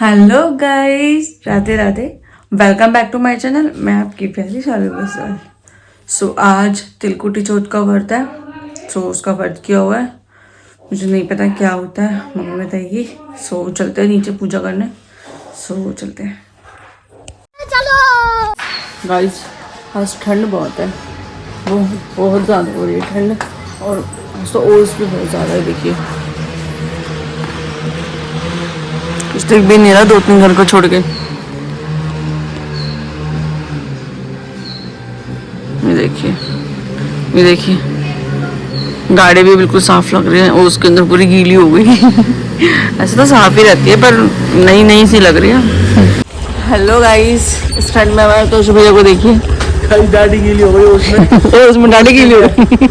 Hello guys, Radhe Radhe. Welcome back to my channel. मैं आपकी प्यारी शालू बसवाल। सो आज तिलकुटी चौथ का व्रत है। सो उसका व्रत किया हुआ है। मुझे नहीं पता क्या होता है, मम्मी बताएगी। सो चलते हैं नीचे पूजा करने। सो चलते हैं गाइस। आज ठंड बहुत है, बहुत ज़्यादा हो रही है ठंड। और आज तो ओस भी बहुत ज़्यादा है। देखिए कुछ दिख भी नहीं रहा 2-3 घर को छोड़ के। ये देखिए गाड़ी भी बिल्कुल साफ लग रही है और उसके अंदर पूरी गीली हो गई। ऐसे तो साफ ही रहती है पर नई नई सी लग रही है। हेलो गाइस, इस ठंड में हमारे तो भैया को देखिए दाढ़ी गीली हो गई उसमें। उसमें दाढ़ी गीली हो गई।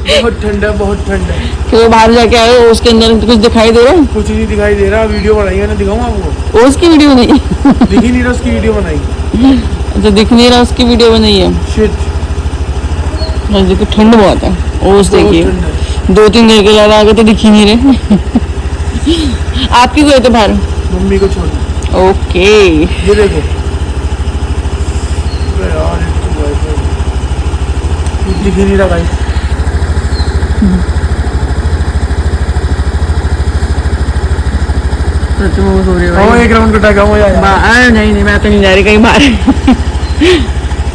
बहुत ठंड है, बहुत ठंड है। क्यों बाहर जाके आए हो? उसके अंदर कुछ दिखाई दे रहा है? कुछ नहीं दिखाई दे रहा। वीडियो बनाई है ना, दिखाऊं आपको? उसकी वीडियो नहीं दिख ही नहीं रहा, उसकी वीडियो बनाई। अच्छा, दिख नहीं रहा, उसकी वीडियो बनाई है। शिट। देखो ठंड बहुत है। ओस देखिए 2-3 घर के ज्यादा आगे तो दिख ही नहीं रहे। आप क्यों गए थे बाहर? मम्मी को छोड़। ओके। ये देखो यार, दिख ही नहीं रहा भाई। एक राउंड कटा गया। नहीं, मैं तो नहीं जा रही कहीं बाहर।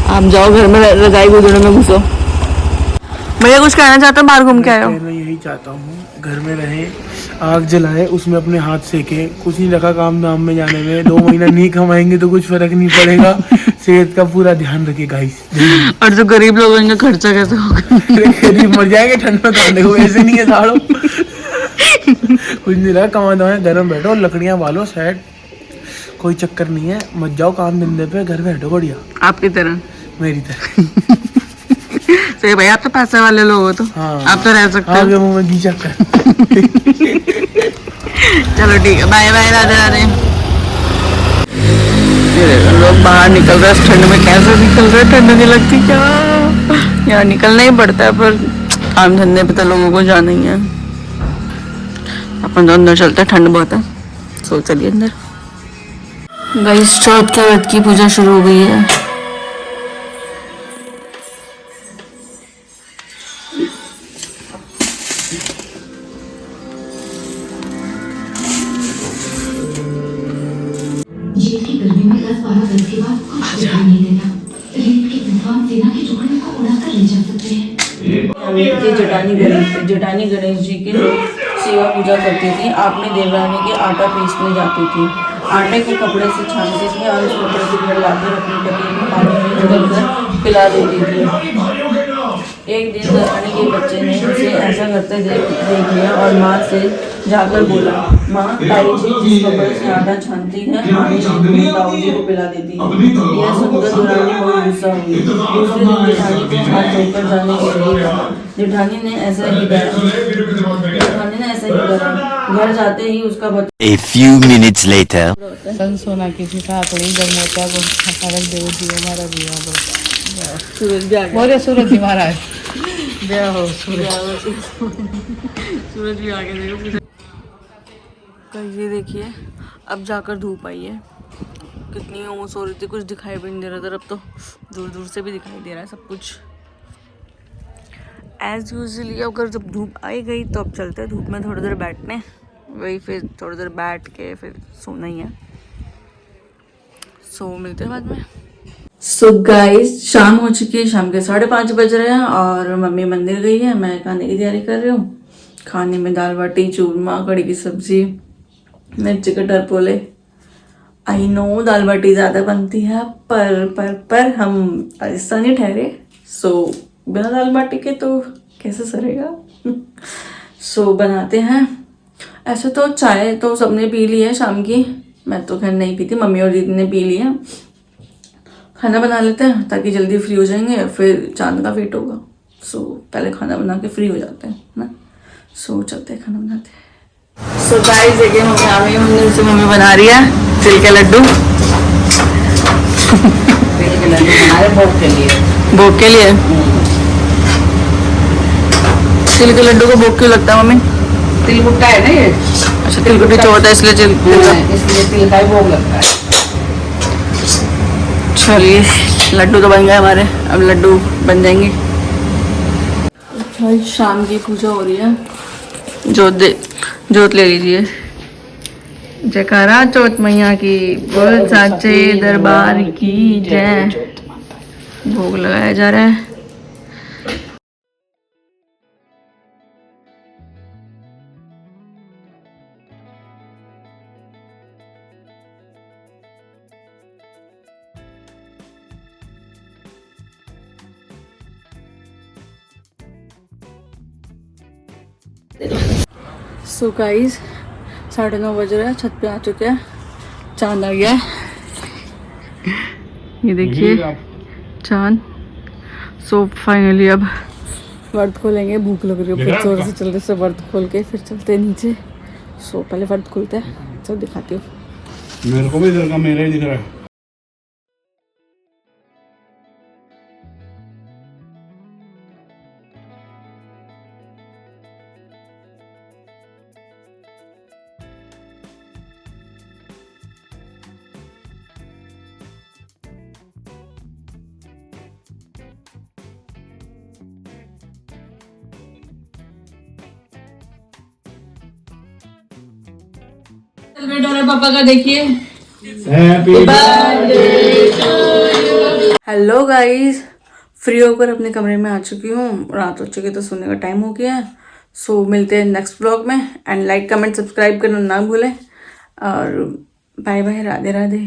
आप जाओ घर में, रजाई गुजरने में घुसो। भैया कुछ कहना चाहता हूँ? बाहर घूम के आए हो? मैं यही चाहता हूँ घर में रहे, आग जलाए, उसमें अपने हाथ सेके। कुछ नहीं रखा काम धाम में जाने में। 2 महीना नहीं कमाएंगे तो कुछ फर्क नहीं पड़ेगा। सेहत का पूरा ध्यान रखिए गाइस। और जो गरीब लोग हैं खर्चा कैसे होगा? गरीब मर जाएंगे ठंड में खाने को, ऐसे नहीं है साड़ो। कुछ नहीं रहा, कमा दो, घर में बैठो, लकड़ियाँ बालो, सेट, कोई चक्कर नहीं है। मत जाओ काम धंधे पे, घर बैठो बढ़िया। आपकी तरह, मेरी तरह। सही भाई, आप तो पैसे वाले लोग हो तो हाँ, आप तो रह सकते हो। मुंह में घी चक्कर। चलो ठीक है, बाय बाय, राधे राधे। लोग बाहर निकल रहे हैं ठंड में। कैसे निकल रहे हैं? ठंड नहीं लगती क्या? यार निकलना ही पड़ता है, पर काम धंधे पे तो लोगों को जाना ही है। अपन तो अंदर चलते हैं, ठंड बहुत है। सो चलिए अंदर। गाइस, चौथ के व्रत की पूजा शुरू हो गई है। जेल की गर्मी में 10-12 दिन के बाद कुछ दिखाई नहीं देता। रेत के तूफान सेना के टुकड़े को उड़ाकर ले जा सकते हैं। जटानी गणेश जी की सेवा पूजा करती थी। आपने देवरानी के आटा पीसने जाती थी। आटे को कपड़े से छानती थी और उसको कपड़े लाकर अपनी टकी में पानी में उबलकर पिला देती थी। एक दिन देवरानी के बच्चे ने उसे ऐसा करते देख लिया और माँ से जाकर बोला, माँ, ताई जी जिस कपड़े से आटा छानती है पानी में ताऊ जी को पिला देती है। यह सुनकर देवरानी बहुत गुस्सा हुई। दूसरे दिन जेठानी को हाथ धोकर जाने के लिए कहा। जेठानी ने ऐसा ही करा। घर जाते ही उसका बच्चा A few minutes later. सोना किसी का आकड़ी जब मोचा को फरक दे दियो हमारा दिया बस। सूरज भी आ गया। बोले सूरज भी महाराज ब्याह हो, सूरज भी आ गया। देखो ये देखिए, अब जाकर धूप आई है। कितनी उमस हो रही थी, कुछ दिखाई भी नहीं दे रहा था। अब तो दूर दूर से भी दिखाई दे रहा है सब कुछ एज यूजली। अगर जब धूप आई गई तो अब चलते हैं धूप में थोड़ी देर बैठने। वही फिर थोड़ी देर बैठ के फिर सोना ही है। सो मिलते हैं बाद में। सो गाइस, शाम हो चुकी है। शाम के 5:30 बज रहे हैं और मम्मी मंदिर गई है। मैं खाने की तैयारी कर रही हूँ। खाने में दाल बाटी चूरमा, कड़ी की सब्जी, मिर्ची के टरपोले। आई नो दाल बाटी ज़्यादा बनती है, पर हम राजस्थानी ठहरे। सो बिना दाल बाटी के तो कैसे सरेगा? सो बनाते हैं। ऐसे तो चाय तो सबने पी ली है शाम की। मैं तो खैर नहीं पीती, मम्मी और दीदी ने पी ली है। खाना बना लेते हैं ताकि जल्दी फ्री हो जाएंगे, फिर चांद का वेट होगा। सो पहले खाना बना के फ्री हो जाते हैं ना। सो चलते हैं खाना बनाते हैं। सो गाइस, देखिए मम्मी आ गई मंदिर से। मम्मी बना रही है तिल के लड्डू। हमारे भोग के लिए। भोग के लिए? तिल के लड्डू को भोग क्यों लगता है मम्मी? तिल गुट्टा है ना ये, अच्छा तिलकुटी चौथ है इसलिए इसलिए तिल का ही भोग लगता है। चलिए लड्डू तो बन गए हमारे, अब लड्डू बन जाएंगे। भाई शाम की पूजा हो रही है, जोत ले लीजिए। जयकारा चौथ मैया की, बोल साचे दरबार की जय। भोग लगाया जा रहा है। सो गाइस 9:30 बज रहे हैं, छत पे आ चुके हैं, चांद आ गया है, ये देखिए चांद। सो फाइनली अब व्रत खोलेंगे, भूख लग रही है फिर जोर से, जल्दी से व्रत खोल के फिर चलते हैं नीचे। सो पहले व्रत खोलते हैं, सब दिखाती हूँ। मेरे को भी इधर का मेरा ही दिख रहा है। पापा का देखिए। हेलो गाइस, फ्री होकर अपने कमरे में आ चुकी हूँ, रात हो चुकी तो सोने का टाइम हो गया है। सो मिलते हैं नेक्स्ट ब्लॉग में, एंड लाइक कमेंट सब्सक्राइब करना ना भूलें, और बाय बाय, राधे राधे।